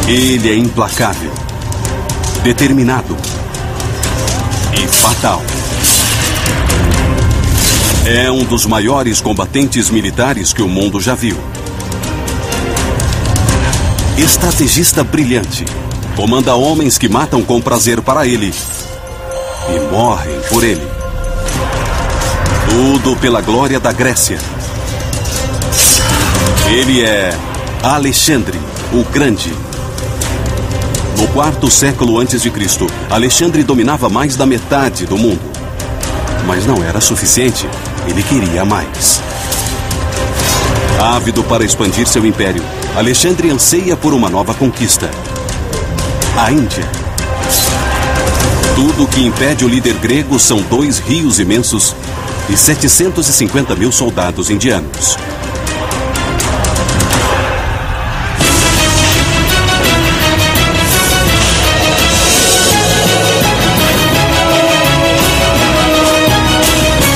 Ele é implacável, determinado e fatal. É um dos maiores combatentes militares que o mundo já viu. Estrategista brilhante, comanda homens que matam com prazer para ele e morrem por ele. Tudo pela glória da Grécia. Ele é Alexandre, o Grande. No 4º século a.C., Alexandre dominava mais da metade do mundo. Mas não era suficiente. Ele queria mais. Ávido para expandir seu império, Alexandre anseia por uma nova conquista: a Índia. Tudo o que impede o líder grego são 2 rios imensos e 750 mil soldados indianos.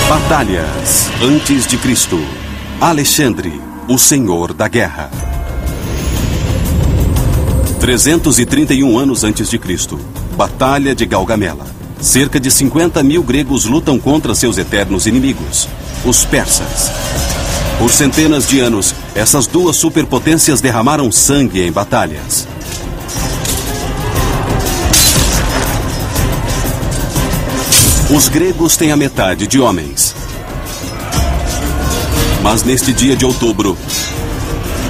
Batalhas antes de Cristo. Alexandre, o Senhor da Guerra. 331 anos antes de Cristo. Batalha de Gaugamela. Cerca de 50 mil gregos lutam contra seus eternos inimigos, os persas. Por centenas de anos, essas 2 superpotências derramaram sangue em batalhas. Os gregos têm a metade de homens. Mas neste dia de outubro,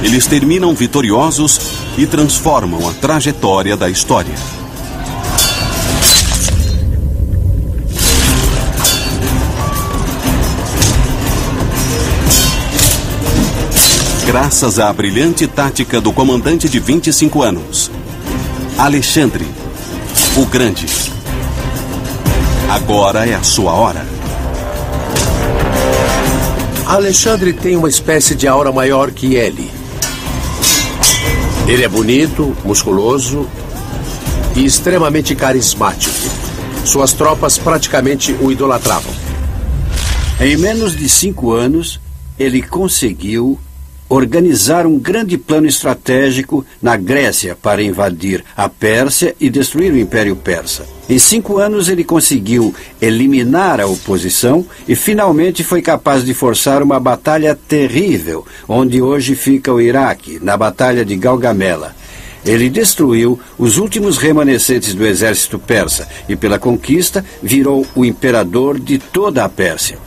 eles terminam vitoriosos e transformam a trajetória da história. Graças à brilhante tática do comandante de 25 anos, Alexandre, o Grande. Agora é a sua hora. Alexandre tem uma espécie de aura maior que ele. Ele é bonito, musculoso e extremamente carismático. Suas tropas praticamente o idolatravam. Em menos de 5 anos, ele conseguiu organizar um grande plano estratégico na Grécia para invadir a Pérsia e destruir o Império Persa. Em 5 anos, ele conseguiu eliminar a oposição e finalmente foi capaz de forçar uma batalha terrível, onde hoje fica o Iraque, na Batalha de Gaugamela. Ele destruiu os últimos remanescentes do exército persa e, pela conquista, virou o imperador de toda a Pérsia.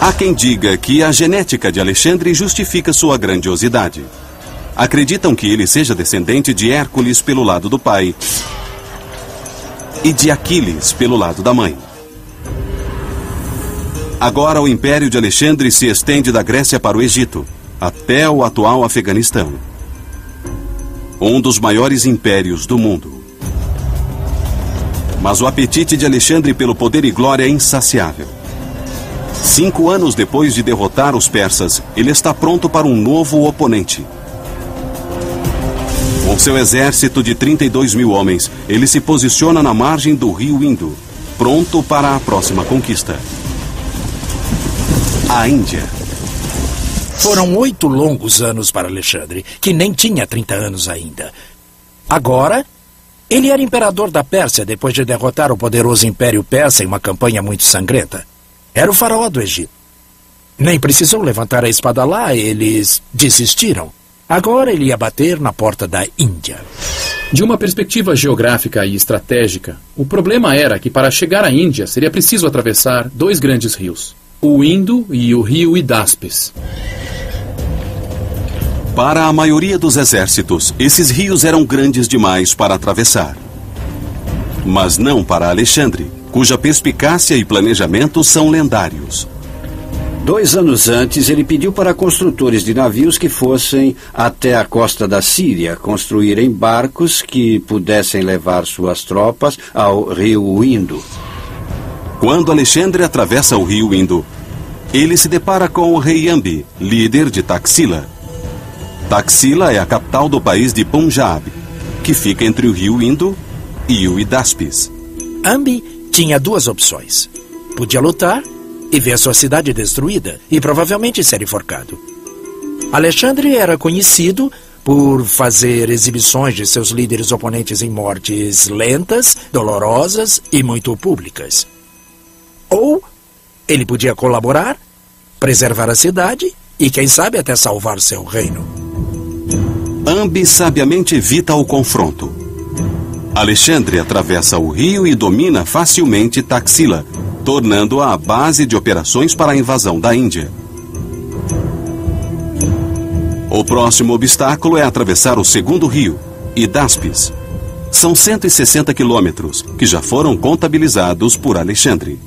Há quem diga que a genética de Alexandre justifica sua grandiosidade. Acreditam que ele seja descendente de Hércules pelo lado do pai e de Aquiles pelo lado da mãe. Agora o império de Alexandre se estende da Grécia para o Egito, até o atual Afeganistão. Um dos maiores impérios do mundo. Mas o apetite de Alexandre pelo poder e glória é insaciável. 5 anos depois de derrotar os persas, ele está pronto para um novo oponente. Com seu exército de 32 mil homens, ele se posiciona na margem do rio Indo, pronto para a próxima conquista: a Índia. Foram 8 longos anos para Alexandre, que nem tinha 30 anos ainda. Agora, ele era imperador da Pérsia depois de derrotar o poderoso Império Persa em uma campanha muito sangrenta. Era o faraó do Egito. Nem precisou levantar a espada lá, eles desistiram. Agora ele ia bater na porta da Índia. De uma perspectiva geográfica e estratégica, o problema era que para chegar à Índia seria preciso atravessar 2 grandes rios, o Indo e o rio Hidáspes. Para a maioria dos exércitos, esses rios eram grandes demais para atravessar. Mas não para Alexandre, cuja perspicácia e planejamento são lendários. 2 anos antes, ele pediu para construtores de navios que fossem até a costa da Síria construírem barcos que pudessem levar suas tropas ao rio Indo. Quando Alexandre atravessa o rio Indo, ele se depara com o rei Ambi, líder de Taxila. Taxila é a capital do país de Punjab, que fica entre o rio Indo e o Hidáspes. Ambi tinha 2 opções. Podia lutar e ver sua cidade destruída e provavelmente ser enforcado. Alexandre era conhecido por fazer exibições de seus líderes oponentes em mortes lentas, dolorosas e muito públicas. Ou ele podia colaborar, preservar a cidade e, quem sabe, até salvar seu reino. Ambi sabiamente evita o confronto. Alexandre atravessa o rio e domina facilmente Taxila, tornando-a a base de operações para a invasão da Índia. O próximo obstáculo é atravessar o segundo rio, Hidáspes. São 160 quilômetros, que já foram contabilizados por Alexandre.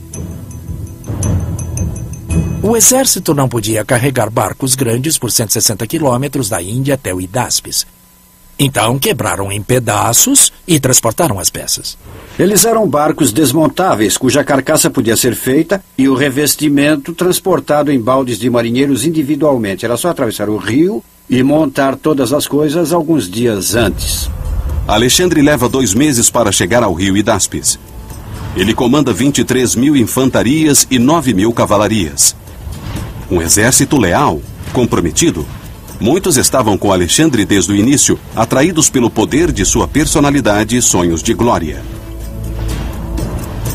O exército não podia carregar barcos grandes por 160 quilômetros da Índia até o Hidáspes. Então quebraram em pedaços e transportaram as peças. Eles eram barcos desmontáveis, cuja carcaça podia ser feita e o revestimento transportado em baldes de marinheiros individualmente. Era só atravessar o rio e montar todas as coisas alguns dias antes. Alexandre leva 2 meses para chegar ao rio Hidáspes. Ele comanda 23 mil infantarias e 9 mil cavalarias. Um exército leal, comprometido. Muitos estavam com Alexandre desde o início, atraídos pelo poder de sua personalidade e sonhos de glória.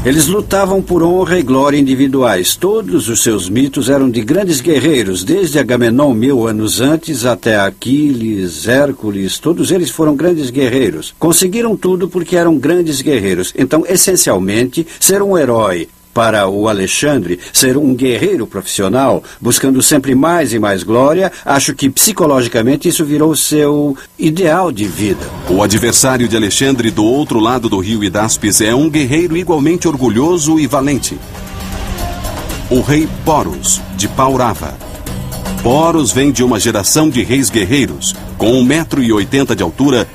Eles lutavam por honra e glória individuais. Todos os seus mitos eram de grandes guerreiros, desde Agamenon 1000 anos antes até Aquiles, Hércules. Todos eles foram grandes guerreiros. Conseguiram tudo porque eram grandes guerreiros. Então, essencialmente, ser um herói para o Alexandre, ser um guerreiro profissional, buscando sempre mais e mais glória, acho que psicologicamente isso virou seu ideal de vida. O adversário de Alexandre do outro lado do rio Hidáspes é um guerreiro igualmente orgulhoso e valente. O rei Porus, de Paurava. Porus vem de uma geração de reis guerreiros. Com 1,80 m de altura,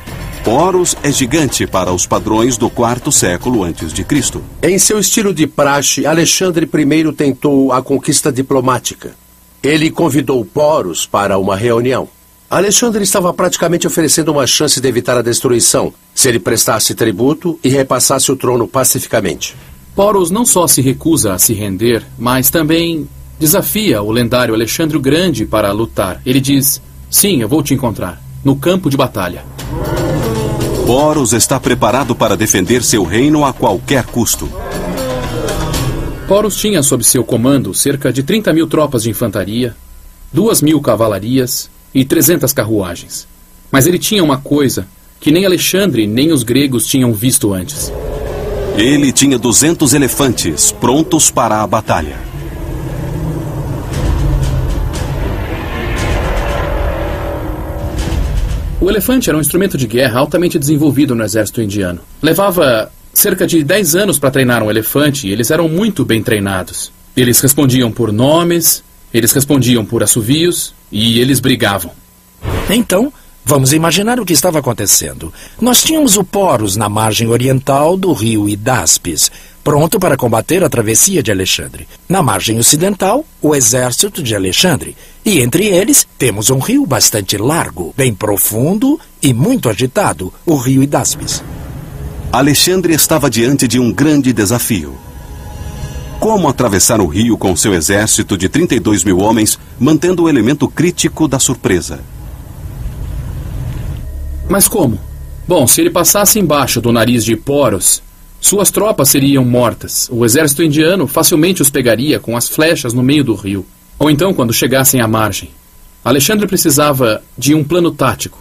Porus é gigante para os padrões do 4º século a.C. Em seu estilo de praxe, Alexandre I tentou a conquista diplomática. Ele convidou Porus para uma reunião. Alexandre estava praticamente oferecendo uma chance de evitar a destruição, se ele prestasse tributo e repassasse o trono pacificamente. Porus não só se recusa a se render, mas também desafia o lendário Alexandre o Grande para lutar. Ele diz: sim, eu vou te encontrar, no campo de batalha. Porus está preparado para defender seu reino a qualquer custo. Porus tinha sob seu comando cerca de 30 mil tropas de infantaria, 2 mil cavalarias e 300 carruagens. Mas ele tinha uma coisa que nem Alexandre nem os gregos tinham visto antes. Ele tinha 200 elefantes prontos para a batalha. O elefante era um instrumento de guerra altamente desenvolvido no exército indiano. Levava cerca de 10 anos para treinar um elefante e eles eram muito bem treinados. Eles respondiam por nomes, eles respondiam por assovios e eles brigavam. Então, vamos imaginar o que estava acontecendo. Nós tínhamos o Porus na margem oriental do rio Hidáspes, pronto para combater a travessia de Alexandre. Na margem ocidental, o exército de Alexandre. E entre eles, temos um rio bastante largo, bem profundo e muito agitado, o rio Hidáspes. Alexandre estava diante de um grande desafio. Como atravessar o rio com seu exército de 32 mil homens, mantendo o elemento crítico da surpresa? Mas como? Bom, se ele passasse embaixo do nariz de Porus, suas tropas seriam mortas. O exército indiano facilmente os pegaria com as flechas no meio do rio. Ou então, quando chegassem à margem. Alexandre precisava de um plano tático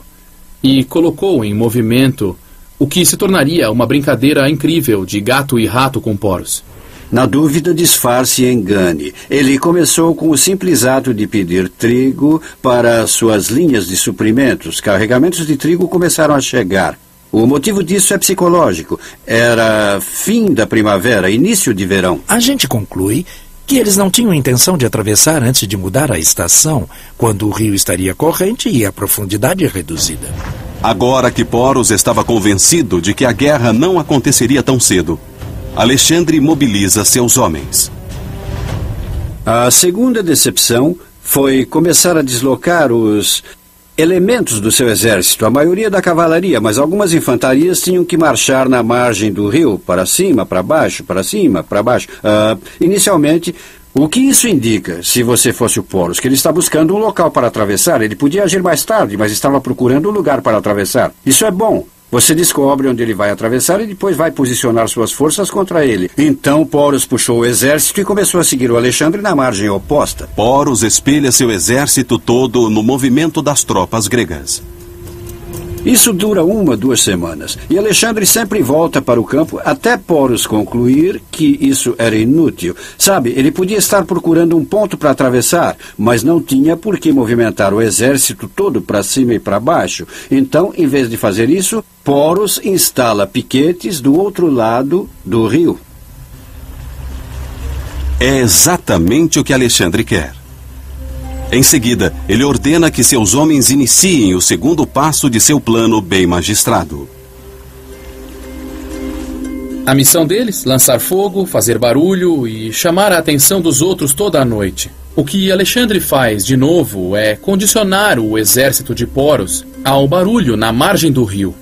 e colocou em movimento o que se tornaria uma brincadeira incrível de gato e rato com Porus. Na dúvida, disfarce e engane. Ele começou com o simples ato de pedir trigo para suas linhas de suprimentos. Carregamentos de trigo começaram a chegar. O motivo disso é psicológico. Era fim da primavera, início de verão. A gente conclui que eles não tinham intenção de atravessar antes de mudar a estação, quando o rio estaria corrente e a profundidade reduzida. Agora que Porus estava convencido de que a guerra não aconteceria tão cedo, Alexandre mobiliza seus homens. A segunda decepção foi começar a deslocar os elementos do seu exército, a maioria da cavalaria, mas algumas infantarias tinham que marchar na margem do rio, para cima, para baixo, para cima, para baixo. Inicialmente, O que isso indica, se você fosse o Porus? Que ele está buscando um local para atravessar. Ele podia agir mais tarde, mas estava procurando um lugar para atravessar. Isso é bom. Você descobre onde ele vai atravessar e depois vai posicionar suas forças contra ele. Então Porus puxou o exército e começou a seguir o Alexandre na margem oposta. Porus espelha seu exército todo no movimento das tropas gregas. Isso dura 1 ou 2 semanas. E Alexandre sempre volta para o campo até Porus concluir que isso era inútil. Sabe, ele podia estar procurando um ponto para atravessar, mas não tinha por que movimentar o exército todo para cima e para baixo. Então, em vez de fazer isso, Porus instala piquetes do outro lado do rio. É exatamente o que Alexandre quer. Em seguida, ele ordena que seus homens iniciem o segundo passo de seu plano bem magistrado. A missão deles, lançar fogo, fazer barulho e chamar a atenção dos outros toda a noite. O que Alexandre faz, de novo, é condicionar o exército de Porus ao barulho na margem do rio.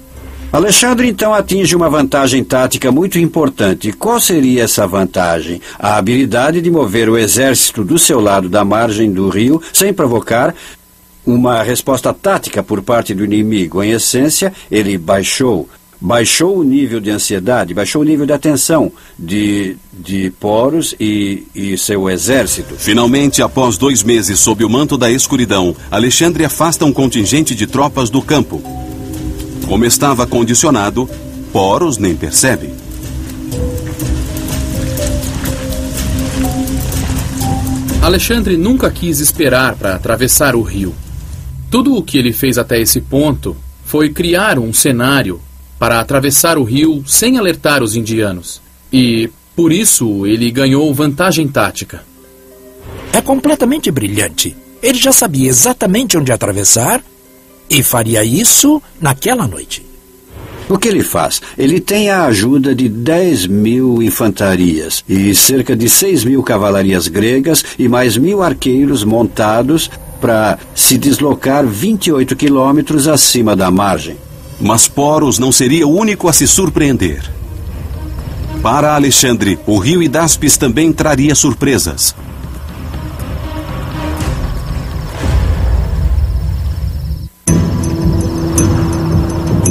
Alexandre então atinge uma vantagem tática muito importante. Qual seria essa vantagem? A habilidade de mover o exército do seu lado da margem do rio sem provocar uma resposta tática por parte do inimigo. Em essência, ele baixou o nível de ansiedade, baixou o nível de atenção de Porus e seu exército. Finalmente, após 2 meses sob o manto da escuridão, Alexandre afasta um contingente de tropas do campo. Como estava condicionado, Porus nem percebe. Alexandre nunca quis esperar para atravessar o rio. Tudo o que ele fez até esse ponto foi criar um cenário para atravessar o rio sem alertar os indianos. E, por isso, ele ganhou vantagem tática. É completamente brilhante. Ele já sabia exatamente onde atravessar e faria isso naquela noite. O que ele faz? Ele tem a ajuda de 10.000 infantarias e cerca de 6.000 cavalarias gregas e mais 1.000 arqueiros montados para se deslocar 28 quilômetros acima da margem. Mas Porus não seria o único a se surpreender. Para Alexandre, o rio Hidáspes também traria surpresas.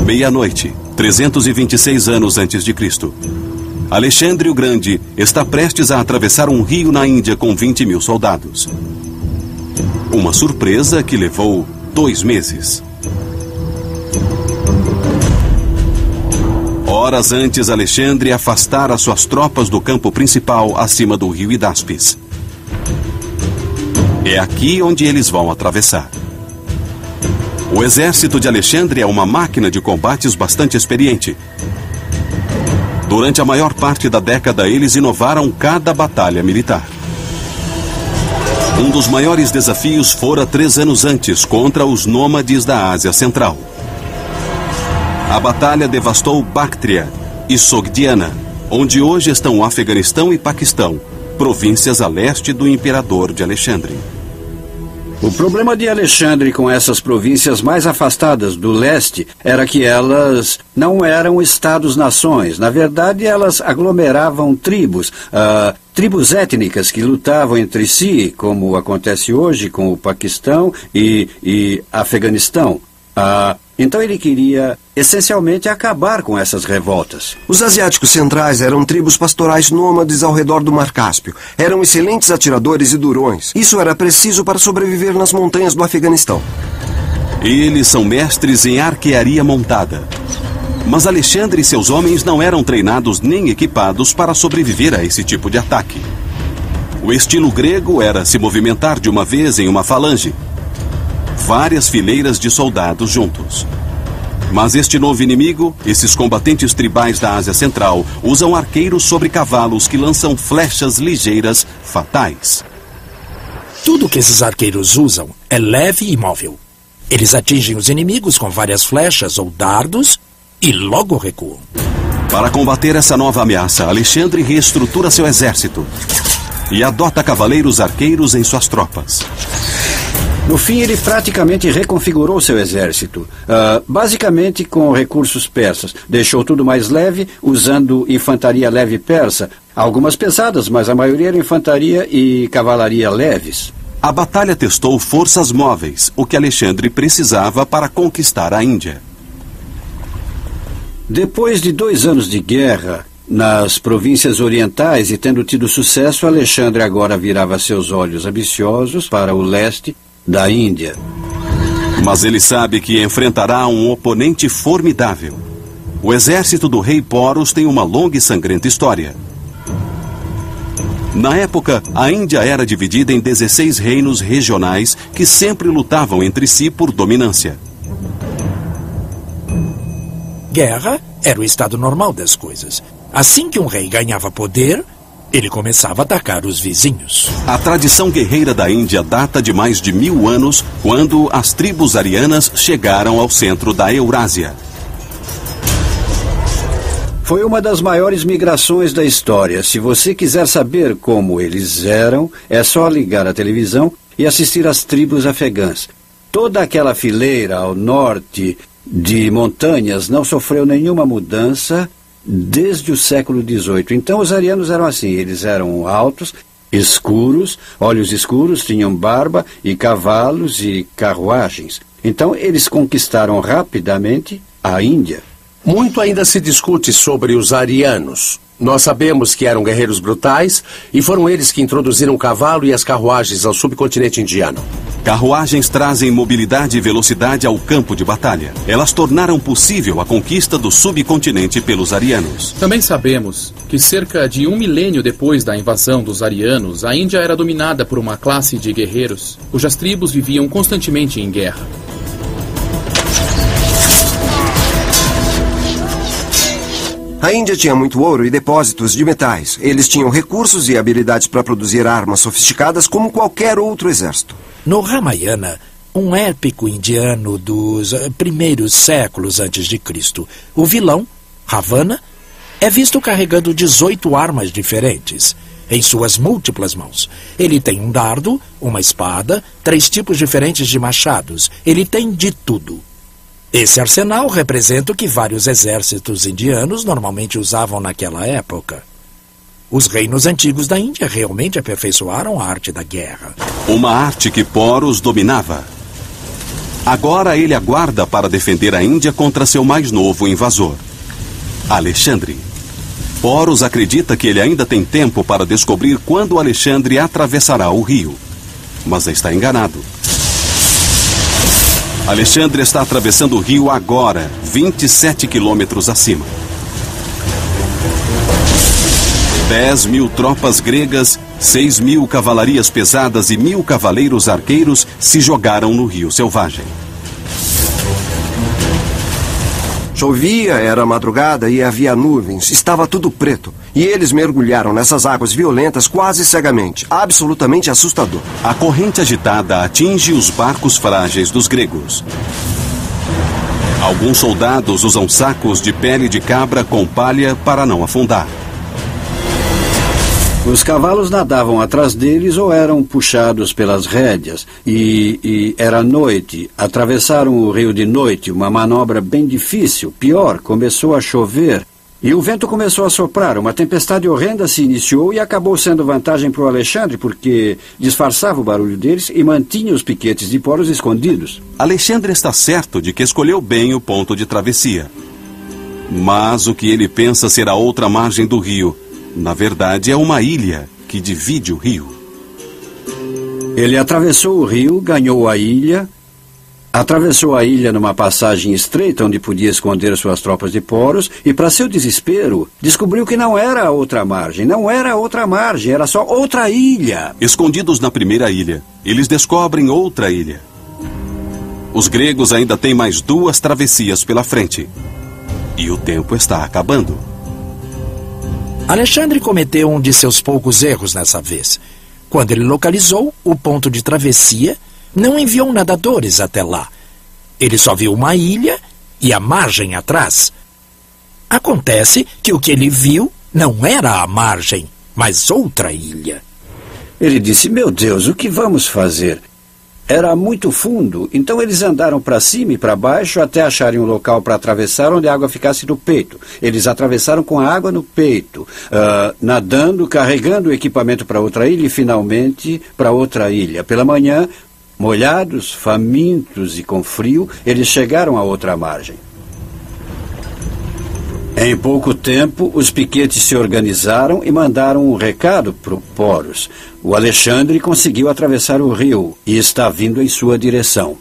Meia-noite, 326 anos antes de Cristo. Alexandre o Grande está prestes a atravessar um rio na Índia com 20.000 soldados. Uma surpresa que levou 2 meses. Horas antes, Alexandre afastara suas tropas do campo principal acima do rio Hidáspes. É aqui onde eles vão atravessar. O exército de Alexandre é uma máquina de combates bastante experiente. Durante a maior parte da década, eles inovaram cada batalha militar. Um dos maiores desafios fora 3 anos antes, contra os nômades da Ásia Central. A batalha devastou Bactria e Sogdiana, onde hoje estão o Afeganistão e Paquistão, províncias a leste do imperador de Alexandre. O problema de Alexandre com essas províncias mais afastadas do leste era que elas não eram estados-nações. Na verdade, elas aglomeravam tribos, tribos étnicas que lutavam entre si, como acontece hoje com o Paquistão e Afeganistão. Então ele queria, essencialmente, acabar com essas revoltas. Os asiáticos centrais eram tribos pastorais nômades ao redor do Mar Cáspio. Eram excelentes atiradores e durões. Isso era preciso para sobreviver nas montanhas do Afeganistão. Eles são mestres em arquearia montada. Mas Alexandre e seus homens não eram treinados nem equipados para sobreviver a esse tipo de ataque. O estilo grego era se movimentar de uma vez em uma falange. Várias fileiras de soldados juntos. Mas este novo inimigo, esses combatentes tribais da Ásia Central, usam arqueiros sobre cavalos que lançam flechas ligeiras fatais. Tudo que esses arqueiros usam é leve e móvel. Eles atingem os inimigos com várias flechas ou dardos e logo recuam. Para combater essa nova ameaça, Alexandre reestrutura seu exército e adota cavaleiros arqueiros em suas tropas. No fim, ele praticamente reconfigurou seu exército, basicamente com recursos persas. Deixou tudo mais leve, usando infantaria leve persa. Algumas pesadas, mas a maioria era infantaria e cavalaria leves. A batalha testou forças móveis, o que Alexandre precisava para conquistar a Índia. Depois de 2 anos de guerra nas províncias orientais e tendo tido sucesso, Alexandre agora virava seus olhos ambiciosos para o leste da Índia. Mas ele sabe que enfrentará um oponente formidável. O exército do rei Porus tem uma longa e sangrenta história. Na época, a Índia era dividida em 16 reinos regionais que sempre lutavam entre si por dominância. Guerra era o estado normal das coisas. Assim que um rei ganhava poder, ele começava a atacar os vizinhos. A tradição guerreira da Índia data de mais de 1000 anos, quando as tribos arianas chegaram ao centro da Eurásia. Foi uma das maiores migrações da história. Se você quiser saber como eles eram, é só ligar a televisão e assistir às tribos afegãs. Toda aquela fileira ao norte de montanhas não sofreu nenhuma mudança desde o século XVIII. Então os arianos eram assim, eles eram altos, escuros, olhos escuros, tinham barba e cavalos e carruagens. Então eles conquistaram rapidamente a Índia. Muito ainda se discute sobre os arianos. Nós sabemos que eram guerreiros brutais e foram eles que introduziram o cavalo e as carruagens ao subcontinente indiano. Carruagens trazem mobilidade e velocidade ao campo de batalha. Elas tornaram possível a conquista do subcontinente pelos arianos. Também sabemos que cerca de 1 milênio depois da invasão dos arianos, a Índia era dominada por uma classe de guerreiros cujas tribos viviam constantemente em guerra. A Índia tinha muito ouro e depósitos de metais. Eles tinham recursos e habilidades para produzir armas sofisticadas como qualquer outro exército. No Ramayana, um épico indiano dos primeiros séculos antes de Cristo, o vilão, Ravana, é visto carregando 18 armas diferentes em suas múltiplas mãos. Ele tem um dardo, uma espada, 3 tipos diferentes de machados. Ele tem de tudo. Esse arsenal representa o que vários exércitos indianos normalmente usavam naquela época. Os reinos antigos da Índia realmente aperfeiçoaram a arte da guerra. Uma arte que Porus dominava. Agora ele aguarda para defender a Índia contra seu mais novo invasor, Alexandre. Porus acredita que ele ainda tem tempo para descobrir quando Alexandre atravessará o rio. Mas está enganado. Alexandre está atravessando o rio agora, 27 quilômetros acima. 10.000 tropas gregas, 6.000 cavalarias pesadas e 1.000 cavaleiros arqueiros se jogaram no rio selvagem. Chovia, era madrugada e havia nuvens. Estava tudo preto. E eles mergulharam nessas águas violentas quase cegamente. Absolutamente assustador. A corrente agitada atinge os barcos frágeis dos gregos. Alguns soldados usam sacos de pele de cabra com palha para não afundar. Os cavalos nadavam atrás deles ou eram puxados pelas rédeas. E era noite. Atravessaram o rio de noite, uma manobra bem difícil. Pior, começou a chover. E o vento começou a soprar. Uma tempestade horrenda se iniciou e acabou sendo vantagem para o Alexandre, porque disfarçava o barulho deles e mantinha os piquetes de Porus escondidos. Alexandre está certo de que escolheu bem o ponto de travessia. Mas o que ele pensa ser a outra margem do rio, na verdade, é uma ilha que divide o rio. Ele atravessou o rio, ganhou a ilha, atravessou a ilha numa passagem estreita onde podia esconder suas tropas de Porus e, para seu desespero, descobriu que não era a outra margem, não era a outra margem, era só outra ilha. Escondidos na primeira ilha, eles descobrem outra ilha. Os gregos ainda têm mais 2 travessias pela frente. E o tempo está acabando. Alexandre cometeu um de seus poucos erros nessa vez. Quando ele localizou o ponto de travessia, não enviou nadadores até lá. Ele só viu uma ilha e a margem atrás. Acontece que o que ele viu não era a margem, mas outra ilha. Ele disse, meu Deus, o que vamos fazer? era muito fundo, então eles andaram para cima e para baixo até acharem um local para atravessar onde a água ficasse no peito. Eles atravessaram com a água no peito, nadando, carregando o equipamento para outra ilha e finalmente para outra ilha. Pela manhã, molhados, famintos e com frio, eles chegaram à outra margem. Em pouco tempo, os piquetes se organizaram e mandaram um recado para o Poros. O Alexandre conseguiu atravessar o rio e está vindo em sua direção.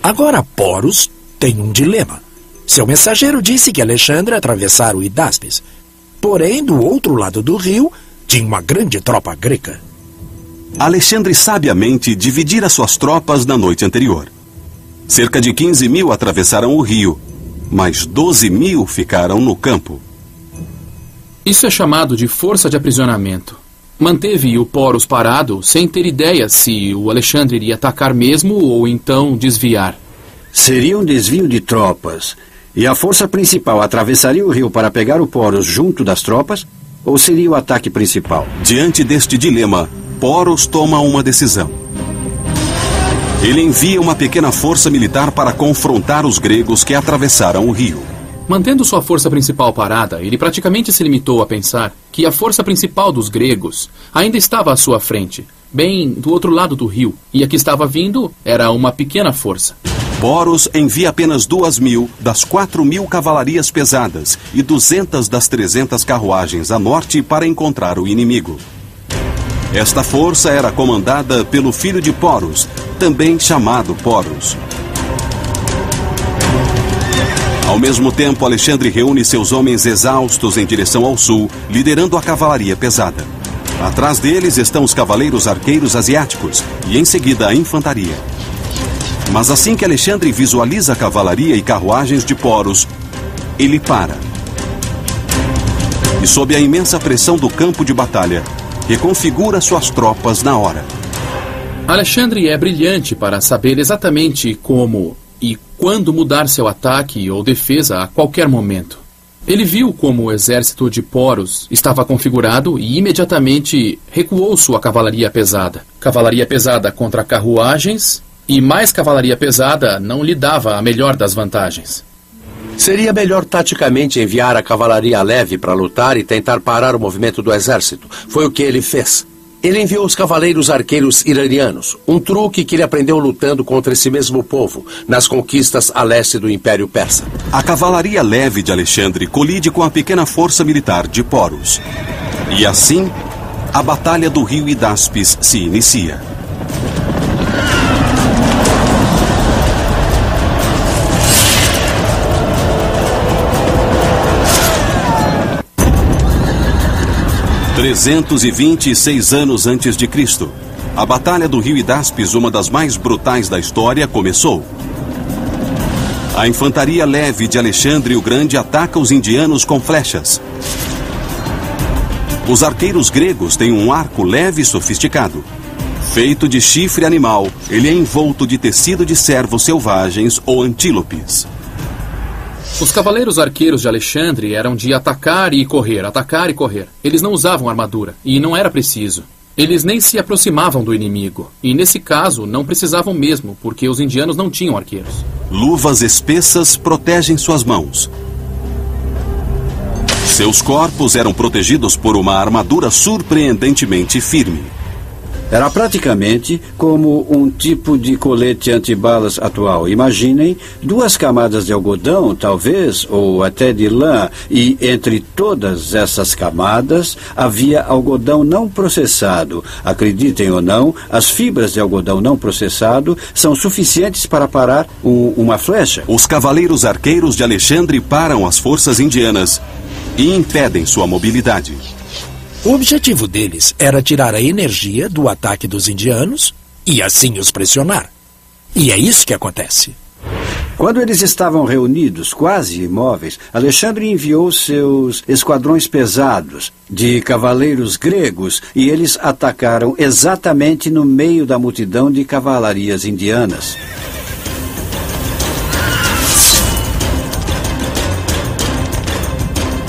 Agora Poros tem um dilema. Seu mensageiro disse que Alexandre atravessara o Hidáspes. Porém, do outro lado do rio, tinha uma grande tropa grega. Alexandre sabiamente dividira suas tropas na noite anterior. Cerca de 15 mil atravessaram o rio, mas 12 mil ficaram no campo. Isso é chamado de força de aprisionamento. Manteve o Poros parado sem ter ideia se o Alexandre iria atacar mesmo ou então desviar. Seria um desvio de tropas. E a força principal atravessaria o rio para pegar o Poros junto das tropas? Ou seria o ataque principal? Diante deste dilema, Poros toma uma decisão. Ele envia uma pequena força militar para confrontar os gregos que atravessaram o rio. Mantendo sua força principal parada, ele praticamente se limitou a pensar que a força principal dos gregos ainda estava à sua frente, bem do outro lado do rio, e a que estava vindo era uma pequena força. Poros envia apenas 2.000 das 4.000 cavalarias pesadas e 200 das 300 carruagens a norte para encontrar o inimigo. Esta força era comandada pelo filho de Poros, também chamado Poros. Ao mesmo tempo, Alexandre reúne seus homens exaustos em direção ao sul, liderando a cavalaria pesada. Atrás deles estão os cavaleiros arqueiros asiáticos e, em seguida, a infantaria. Mas assim que Alexandre visualiza a cavalaria e carruagens de Poros, ele para. E, sob a imensa pressão do campo de batalha, reconfigura suas tropas na hora. Alexandre é brilhante para saber exatamente como e quando mudar seu ataque ou defesa a qualquer momento. Ele viu como o exército de Poros estava configurado e imediatamente recuou sua cavalaria pesada. Cavalaria pesada contra carruagens e mais cavalaria pesada não lhe dava a melhor das vantagens. Seria melhor taticamente enviar a cavalaria leve para lutar e tentar parar o movimento do exército. Foi o que ele fez. Ele enviou os cavaleiros arqueiros iranianos, um truque que ele aprendeu lutando contra esse mesmo povo, nas conquistas a leste do Império Persa. A cavalaria leve de Alexandre colide com a pequena força militar de Poros. E assim, a Batalha do Rio Hidáspes se inicia. (326 anos antes de Cristo), a Batalha do Rio Hidáspes, uma das mais brutais da história, começou. A infantaria leve de Alexandre o Grande ataca os indianos com flechas. Os arqueiros gregos têm um arco leve e sofisticado. Feito de chifre animal, ele é envolto de tecido de cervos selvagens ou antílopes. Os cavaleiros arqueiros de Alexandre eram de atacar e correr, atacar e correr. Eles não usavam armadura, e não era preciso. Eles nem se aproximavam do inimigo, e nesse caso não precisavam mesmo, porque os indianos não tinham arqueiros. Luvas espessas protegem suas mãos. Seus corpos eram protegidos por uma armadura surpreendentemente firme. Era praticamente como um tipo de colete antibalas atual. Imaginem 2 camadas de algodão, talvez, ou até de lã, e entre todas essas camadas havia algodão não processado. Acreditem ou não, as fibras de algodão não processado são suficientes para parar uma flecha. Os cavaleiros arqueiros de Alexandre param as forças indianas e impedem sua mobilidade. O objetivo deles era tirar a energia do ataque dos indianos e assim os pressionar. E é isso que acontece. Quando eles estavam reunidos, quase imóveis, Alexandre enviou seus esquadrões pesados de cavaleiros gregos e eles atacaram exatamente no meio da multidão de cavalarias indianas.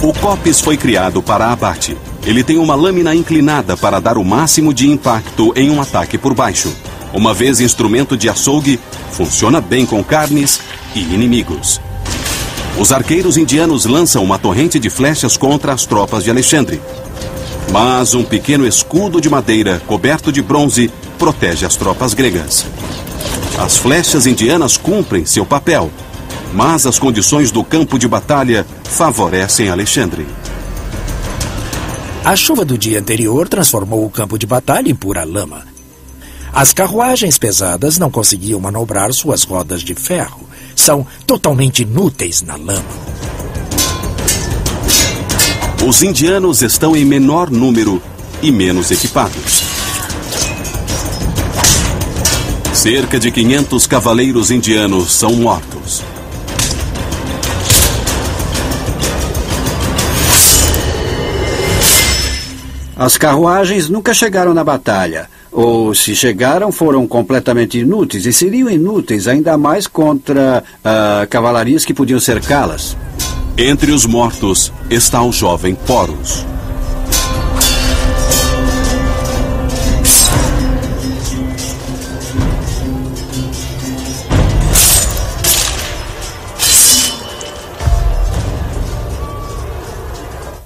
O copes foi criado para abate. Ele tem uma lâmina inclinada para dar o máximo de impacto em um ataque por baixo. Uma vez instrumento de açougue, funciona bem com carnes e inimigos. Os arqueiros indianos lançam uma torrente de flechas contra as tropas de Alexandre. Mas um pequeno escudo de madeira, coberto de bronze, protege as tropas gregas. As flechas indianas cumprem seu papel, mas as condições do campo de batalha favorecem Alexandre. A chuva do dia anterior transformou o campo de batalha em pura lama. As carruagens pesadas não conseguiam manobrar suas rodas de ferro. São totalmente inúteis na lama. Os indianos estão em menor número e menos equipados. Cerca de 500 cavaleiros indianos são mortos. As carruagens nunca chegaram na batalha. Ou, se chegaram, foram completamente inúteis e seriam inúteis ainda mais contra cavalarias que podiam cercá-las. Entre os mortos está o jovem Porus.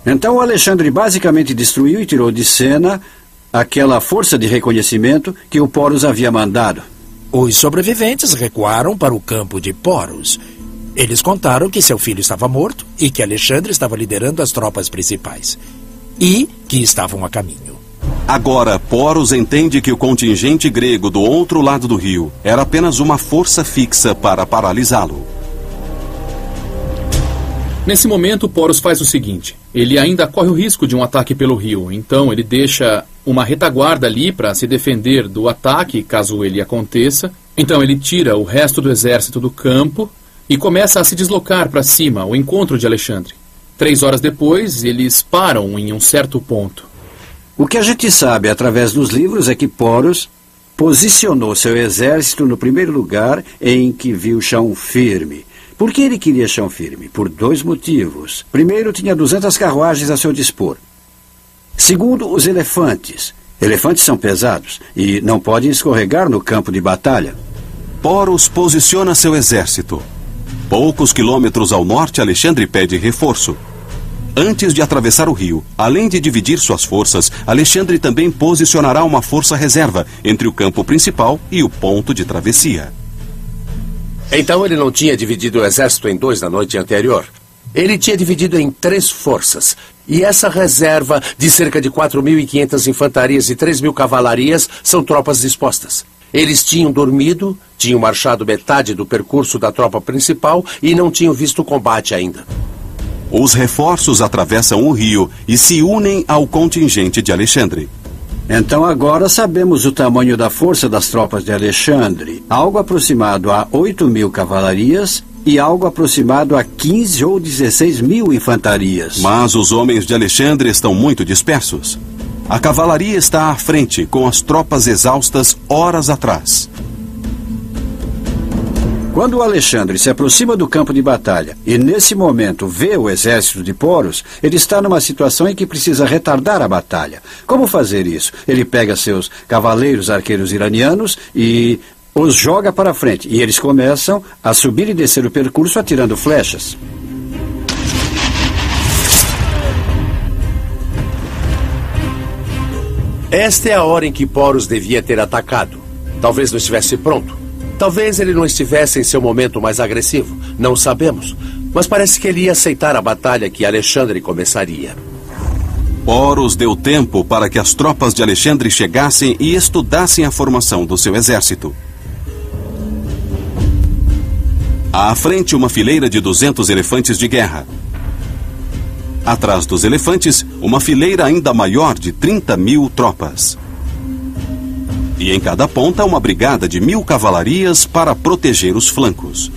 Então Alexandre basicamente destruiu e tirou de cena aquela força de reconhecimento que o Porus havia mandado. Os sobreviventes recuaram para o campo de Porus. Eles contaram que seu filho estava morto e que Alexandre estava liderando as tropas principais. E que estavam a caminho. Agora, Porus entende que o contingente grego do outro lado do rio era apenas uma força fixa para paralisá-lo. Nesse momento, Porus faz o seguinte. Ele ainda corre o risco de um ataque pelo rio, então ele deixa uma retaguarda ali para se defender do ataque, caso ele aconteça. Então ele tira o resto do exército do campo e começa a se deslocar para cima, ao encontro de Alexandre. 3 horas depois, eles param em um certo ponto. O que a gente sabe através dos livros é que Porus posicionou seu exército no primeiro lugar em que viu chão firme. Por que ele queria chão firme? Por 2 motivos. Primeiro, tinha 200 carruagens a seu dispor. Segundo, os elefantes. Elefantes são pesados e não podem escorregar no campo de batalha. Porus posiciona seu exército. Poucos quilômetros ao norte, Alexandre pede reforço. Antes de atravessar o rio, além de dividir suas forças, Alexandre também posicionará uma força reserva entre o campo principal e o ponto de travessia. Então ele não tinha dividido o exército em 2 na noite anterior. Ele tinha dividido em 3 forças. E essa reserva de cerca de 4.500 infantarias e 3.000 cavalarias são tropas dispostas. Eles tinham dormido, tinham marchado metade do percurso da tropa principal e não tinham visto o combate ainda. Os reforços atravessam o rio e se unem ao contingente de Alexandre. Então agora sabemos o tamanho da força das tropas de Alexandre. Algo aproximado a 8.000 cavalarias e algo aproximado a 15 ou 16 mil infantarias. Mas os homens de Alexandre estão muito dispersos. A cavalaria está à frente, com as tropas exaustas horas atrás. Quando Alexandre se aproxima do campo de batalha e nesse momento vê o exército de Porus, ele está numa situação em que precisa retardar a batalha. Como fazer isso? Ele pega seus cavaleiros arqueiros iranianos e os joga para frente. E eles começam a subir e descer o percurso atirando flechas. Esta é a hora em que Porus devia ter atacado. Talvez não estivesse pronto. Talvez ele não estivesse em seu momento mais agressivo. Não sabemos. Mas parece que ele ia aceitar a batalha que Alexandre começaria. Porus deu tempo para que as tropas de Alexandre chegassem e estudassem a formação do seu exército. À frente, uma fileira de 200 elefantes de guerra. Atrás dos elefantes, uma fileira ainda maior de 30.000 tropas. E em cada ponta, uma brigada de 1.000 cavalarias para proteger os flancos.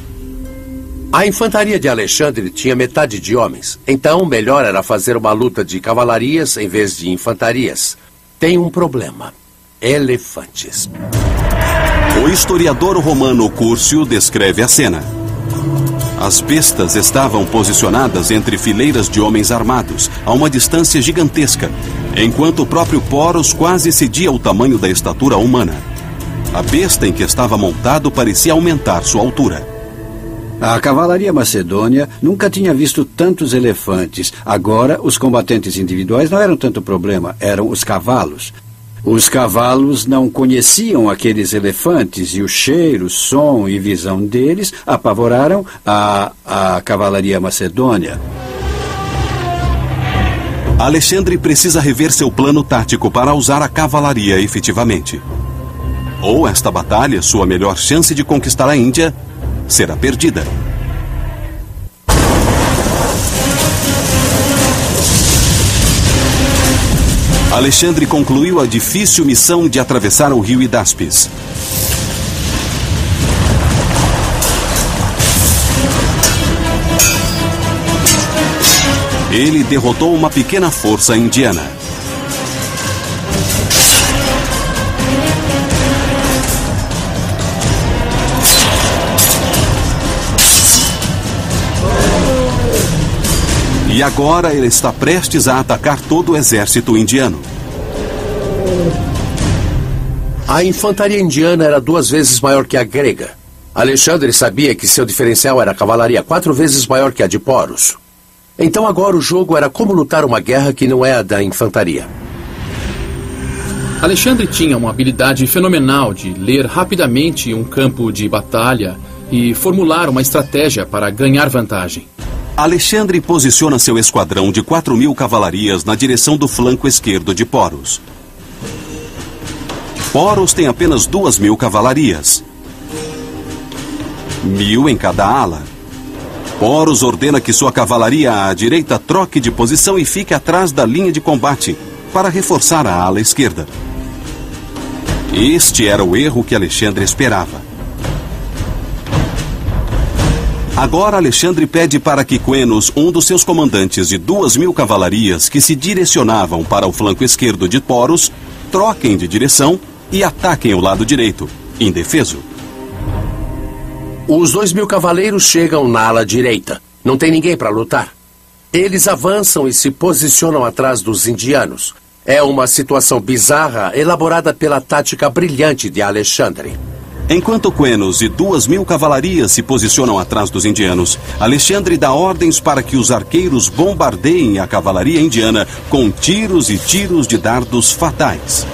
A infantaria de Alexandre tinha metade de homens. Então, melhor era fazer uma luta de cavalarias em vez de infantarias. Tem um problema. Elefantes. O historiador romano Cúrcio descreve a cena. As bestas estavam posicionadas entre fileiras de homens armados, a uma distância gigantesca, enquanto o próprio Porus quase excedia o tamanho da estatura humana. A besta em que estava montado parecia aumentar sua altura. A cavalaria macedônia nunca tinha visto tantos elefantes. Agora, os combatentes individuais não eram tanto problema, eram os cavalos. Os cavalos não conheciam aqueles elefantes e o cheiro, som e visão deles apavoraram a cavalaria macedônia. Alexandre precisa rever seu plano tático para usar a cavalaria efetivamente. Ou esta batalha, sua melhor chance de conquistar a Índia, será perdida. Alexandre concluiu a difícil missão de atravessar o rio Hidáspes. Ele derrotou uma pequena força indiana. E agora ele está prestes a atacar todo o exército indiano. A infantaria indiana era 2 vezes maior que a grega. Alexandre sabia que seu diferencial era a cavalaria 4 vezes maior que a de Poros. Então agora o jogo era como lutar uma guerra que não é a da infantaria. Alexandre tinha uma habilidade fenomenal de ler rapidamente um campo de batalha e formular uma estratégia para ganhar vantagem. Alexandre posiciona seu esquadrão de 4.000 cavalarias na direção do flanco esquerdo de Poros. Poros tem apenas 2.000 cavalarias. 1.000 em cada ala. Poros ordena que sua cavalaria à direita troque de posição e fique atrás da linha de combate para reforçar a ala esquerda. Este era o erro que Alexandre esperava. Agora Alexandre pede para que Quenos, um dos seus comandantes de 2.000 cavalarias que se direcionavam para o flanco esquerdo de Poros, troquem de direção e ataquem o lado direito, indefeso. Os 2.000 cavaleiros chegam na ala direita. Não tem ninguém para lutar. Eles avançam e se posicionam atrás dos indianos. É uma situação bizarra elaborada pela tática brilhante de Alexandre. Enquanto Quenos e 2.000 cavalarias se posicionam atrás dos indianos, Alexandre dá ordens para que os arqueiros bombardeiem a cavalaria indiana com tiros e tiros de dardos fatais.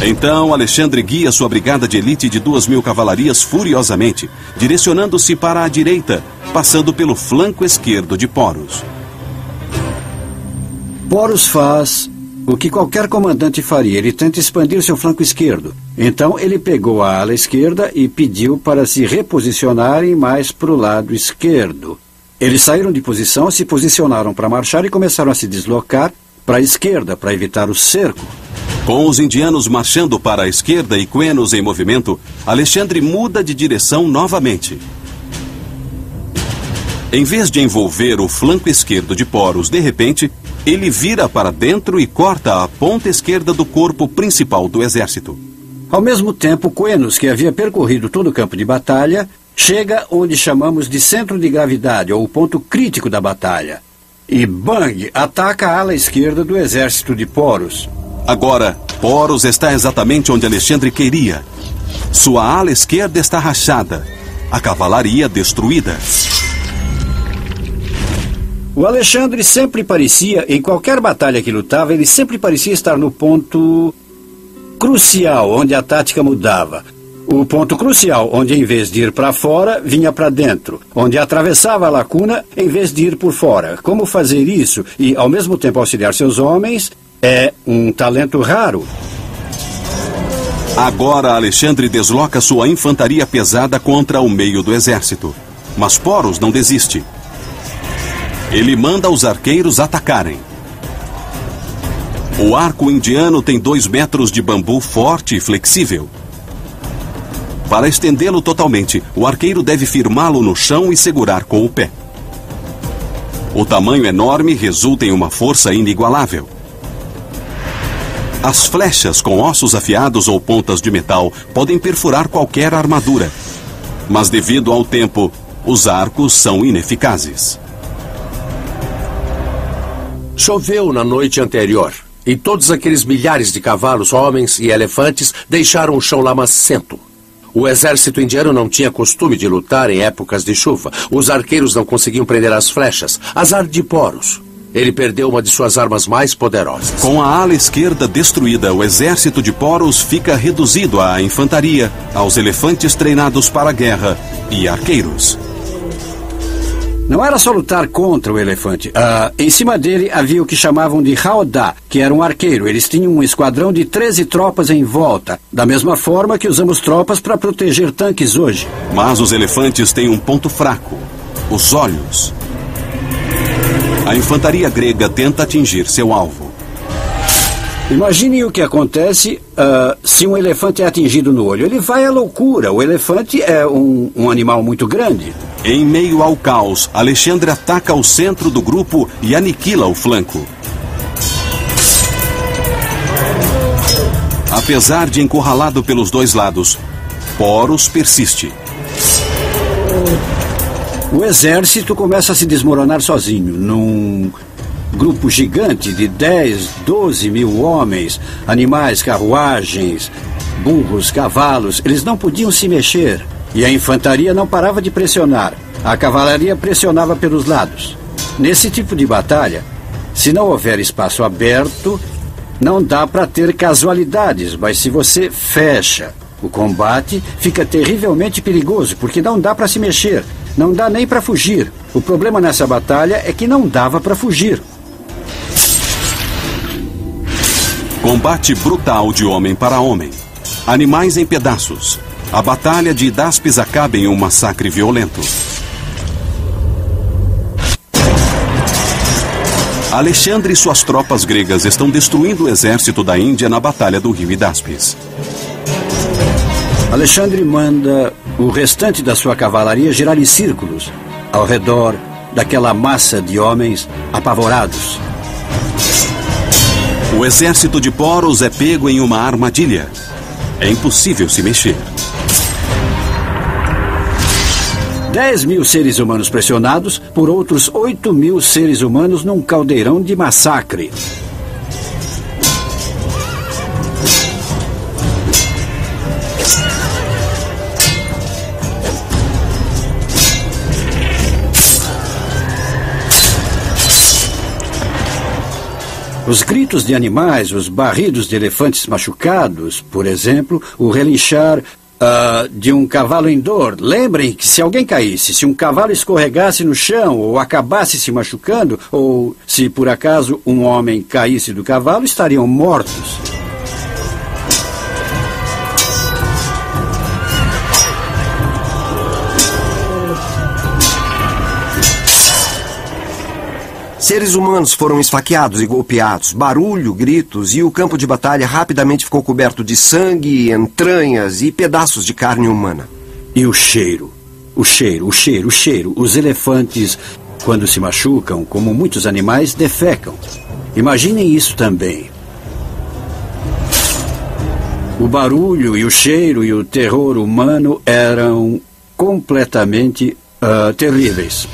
Então, Alexandre guia sua brigada de elite de 2.000 cavalarias furiosamente, direcionando-se para a direita, passando pelo flanco esquerdo de Poros. Poros faz o que qualquer comandante faria. Ele tenta expandir seu flanco esquerdo. Então ele pegou a ala esquerda e pediu para se reposicionarem mais para o lado esquerdo. Eles saíram de posição, se posicionaram para marchar e começaram a se deslocar para a esquerda para evitar o cerco. Com os indianos marchando para a esquerda e Quenos em movimento, Alexandre muda de direção novamente. Em vez de envolver o flanco esquerdo de Poros, de repente, ele vira para dentro e corta a ponta esquerda do corpo principal do exército. Ao mesmo tempo, Quenos, que havia percorrido todo o campo de batalha, chega onde chamamos de centro de gravidade, ou o ponto crítico da batalha. E, bang, ataca a ala esquerda do exército de Poros. Agora, Poros está exatamente onde Alexandre queria. Sua ala esquerda está rachada, a cavalaria destruída. O Alexandre sempre parecia, em qualquer batalha que lutava, ele sempre parecia estar no ponto crucial, onde a tática mudava. O ponto crucial, onde em vez de ir para fora, vinha para dentro. Onde atravessava a lacuna, em vez de ir por fora. Como fazer isso e, ao mesmo tempo, auxiliar seus homens, é um talento raro. Agora Alexandre desloca sua infantaria pesada contra o meio do exército. Mas Poros não desiste. Ele manda os arqueiros atacarem. O arco indiano tem 2 metros de bambu forte e flexível. Para estendê-lo totalmente, o arqueiro deve firmá-lo no chão e segurar com o pé. O tamanho enorme resulta em uma força inigualável. As flechas com ossos afiados ou pontas de metal podem perfurar qualquer armadura. Mas devido ao tempo, os arcos são ineficazes. Choveu na noite anterior. E todos aqueles milhares de cavalos, homens e elefantes deixaram o chão lamacento. O exército indiano não tinha costume de lutar em épocas de chuva. Os arqueiros não conseguiam prender as flechas. Azar de Poros. Ele perdeu uma de suas armas mais poderosas. Com a ala esquerda destruída, o exército de Poros fica reduzido à infantaria, aos elefantes treinados para a guerra e arqueiros. Não era só lutar contra o elefante. Em cima dele havia o que chamavam de Haodá, que era um arqueiro. Eles tinham um esquadrão de 13 tropas em volta, da mesma forma que usamos tropas para proteger tanques hoje. Mas os elefantes têm um ponto fraco: os olhos. A infantaria grega tenta atingir seu alvo. Imagine o que acontece se um elefante é atingido no olho. Ele vai à loucura. O elefante é um animal muito grande. Em meio ao caos, Alexandre ataca o centro do grupo e aniquila o flanco. Apesar de encurralado pelos dois lados, Poros persiste. O exército começa a se desmoronar sozinho, num grupo gigante de 10, 12 mil homens, animais, carruagens, burros, cavalos. Eles não podiam se mexer. E a infantaria não parava de pressionar. A cavalaria pressionava pelos lados. Nesse tipo de batalha, se não houver espaço aberto, não dá para ter casualidades. Mas se você fecha o combate, fica terrivelmente perigoso, porque não dá para se mexer. Não dá nem para fugir. O problema nessa batalha é que não dava para fugir. Combate brutal de homem para homem. Animais em pedaços. A batalha de Hidáspes acaba em um massacre violento. Alexandre e suas tropas gregas estão destruindo o exército da Índia na batalha do rio Hidáspes. Alexandre manda o restante da sua cavalaria girar em círculos ao redor daquela massa de homens apavorados. O exército de Poros é pego em uma armadilha. É impossível se mexer. 10 mil seres humanos pressionados por outros 8 mil seres humanos num caldeirão de massacre. Os gritos de animais, os barridos de elefantes machucados, por exemplo, o relinchar de um cavalo em dor. Lembrem que se alguém caísse, se um cavalo escorregasse no chão ou acabasse se machucando, ou se por acaso um homem caísse do cavalo, estariam mortos. Seres humanos foram esfaqueados e golpeados, barulho, gritos, e o campo de batalha rapidamente ficou coberto de sangue, entranhas e pedaços de carne humana. E o cheiro. Os elefantes, quando se machucam, como muitos animais, defecam. Imaginem isso também. O barulho e o cheiro e o terror humano eram completamente terríveis.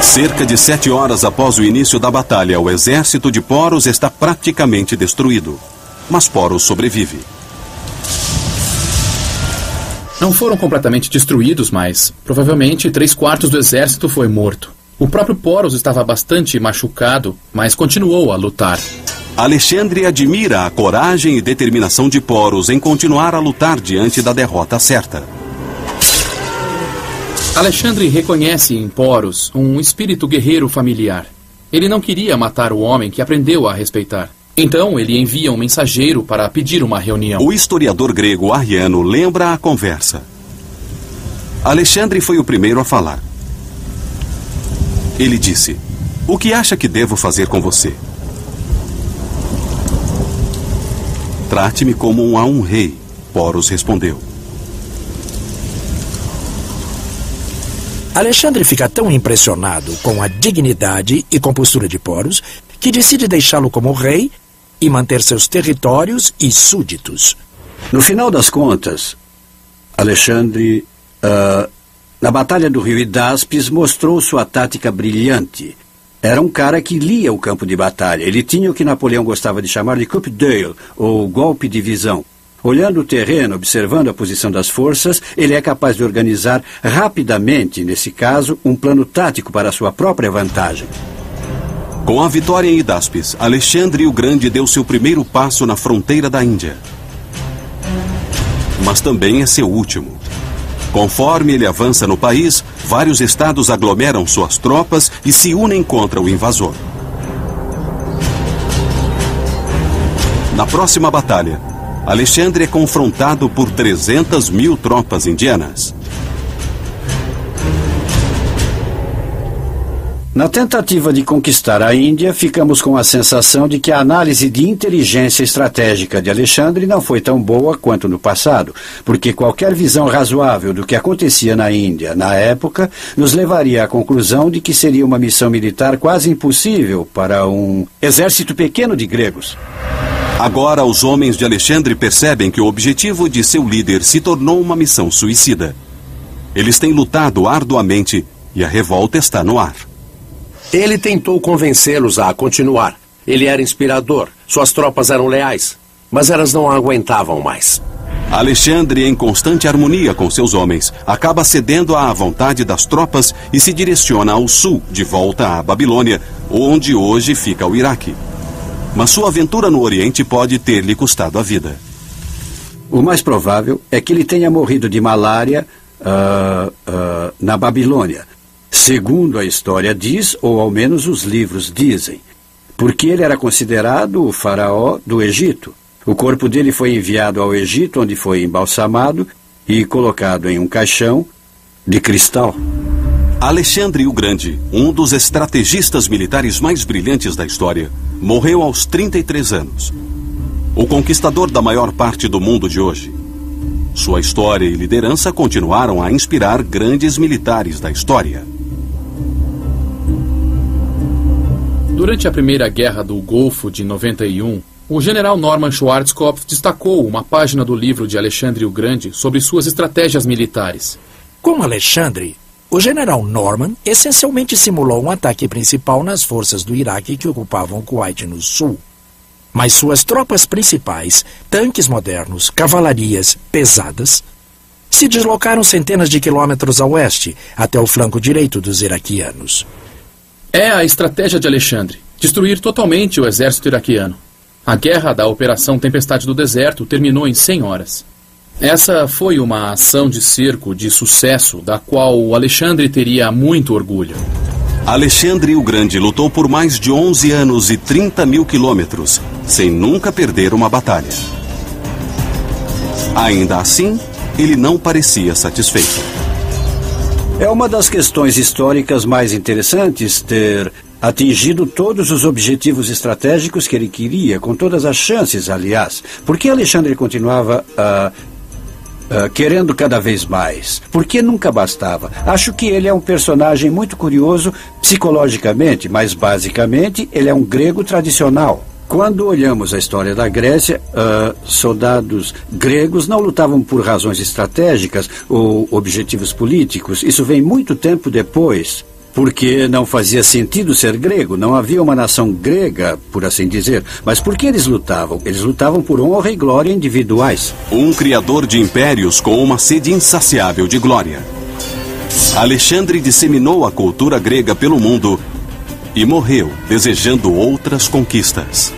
Cerca de 7 horas após o início da batalha, o exército de Poros está praticamente destruído. Mas Poros sobrevive. Não foram completamente destruídos, mas provavelmente 3/4 do exército foi morto. O próprio Poros estava bastante machucado, mas continuou a lutar. Alexandre admira a coragem e determinação de Poros em continuar a lutar diante da derrota certa. Alexandre reconhece em Poros um espírito guerreiro familiar. Ele não queria matar o homem que aprendeu a respeitar. Então ele envia um mensageiro para pedir uma reunião. O historiador grego Arriano lembra a conversa. Alexandre foi o primeiro a falar. Ele disse: "O que acha que devo fazer com você? Trate-me como um rei", Poros respondeu. Alexandre fica tão impressionado com a dignidade e compostura de Poros que decide deixá-lo como rei e manter seus territórios e súditos. No final das contas, Alexandre, na Batalha do Rio Hidáspes, mostrou sua tática brilhante. Era um cara que lia o campo de batalha. Ele tinha o que Napoleão gostava de chamar de coup d'œil, ou golpe de visão. Olhando o terreno, observando a posição das forças, ele é capaz de organizar rapidamente, nesse caso, um plano tático para a sua própria vantagem. Com a vitória em Hidáspes, Alexandre o Grande deu seu primeiro passo na fronteira da Índia. Mas também é seu último. Conforme ele avança no país, vários estados aglomeram suas tropas e se unem contra o invasor. Na próxima batalha, Alexandre é confrontado por 300.000 tropas indianas. Na tentativa de conquistar a Índia, ficamos com a sensação de que a análise de inteligência estratégica de Alexandre não foi tão boa quanto no passado, porque qualquer visão razoável do que acontecia na Índia na época nos levaria à conclusão de que seria uma missão militar quase impossível para um exército pequeno de gregos. Agora, os homens de Alexandre percebem que o objetivo de seu líder se tornou uma missão suicida. Eles têm lutado arduamente e a revolta está no ar. Ele tentou convencê-los a continuar. Ele era inspirador, suas tropas eram leais, mas elas não aguentavam mais. Alexandre, em constante harmonia com seus homens, acaba cedendo à vontade das tropas e se direciona ao sul, de volta à Babilônia, onde hoje fica o Iraque. Mas sua aventura no Oriente pode ter lhe custado a vida. O mais provável é que ele tenha morrido de malária na Babilônia, segundo a história diz, ou ao menos os livros dizem, porque ele era considerado o faraó do Egito. O corpo dele foi enviado ao Egito, onde foi embalsamado e colocado em um caixão de cristal. Alexandre o Grande, um dos estrategistas militares mais brilhantes da história, morreu aos 33 anos. O conquistador da maior parte do mundo de hoje. Sua história e liderança continuaram a inspirar grandes militares da história. Durante a Primeira Guerra do Golfo de 91, o general Norman Schwarzkopf destacou uma página do livro de Alexandre o Grande sobre suas estratégias militares. Como Alexandre, o general Norman essencialmente simulou um ataque principal nas forças do Iraque que ocupavam Kuwait no sul. Mas suas tropas principais, tanques modernos, cavalarias pesadas, se deslocaram centenas de quilômetros a oeste, até o flanco direito dos iraquianos. É a estratégia de Alexandre, destruir totalmente o exército iraquiano. A guerra da Operação Tempestade do Deserto terminou em 100 horas. Essa foi uma ação de cerco de sucesso, da qual o Alexandre teria muito orgulho. Alexandre o Grande lutou por mais de 11 anos e 30.000 quilômetros, sem nunca perder uma batalha. Ainda assim, ele não parecia satisfeito. É uma das questões históricas mais interessantes ter atingido todos os objetivos estratégicos que ele queria, com todas as chances, aliás. Por que Alexandre continuava querendo cada vez mais? Porque nunca bastava. Acho que ele é um personagem muito curioso psicologicamente, mas basicamente ele é um grego tradicional. Quando olhamos a história da Grécia, soldados gregos não lutavam por razões estratégicas ou objetivos políticos. Isso vem muito tempo depois, porque não fazia sentido ser grego. Não havia uma nação grega, por assim dizer. Mas por que eles lutavam? Eles lutavam por honra e glória individuais. Um criador de impérios com uma sede insaciável de glória. Alexandre disseminou a cultura grega pelo mundo e morreu desejando outras conquistas.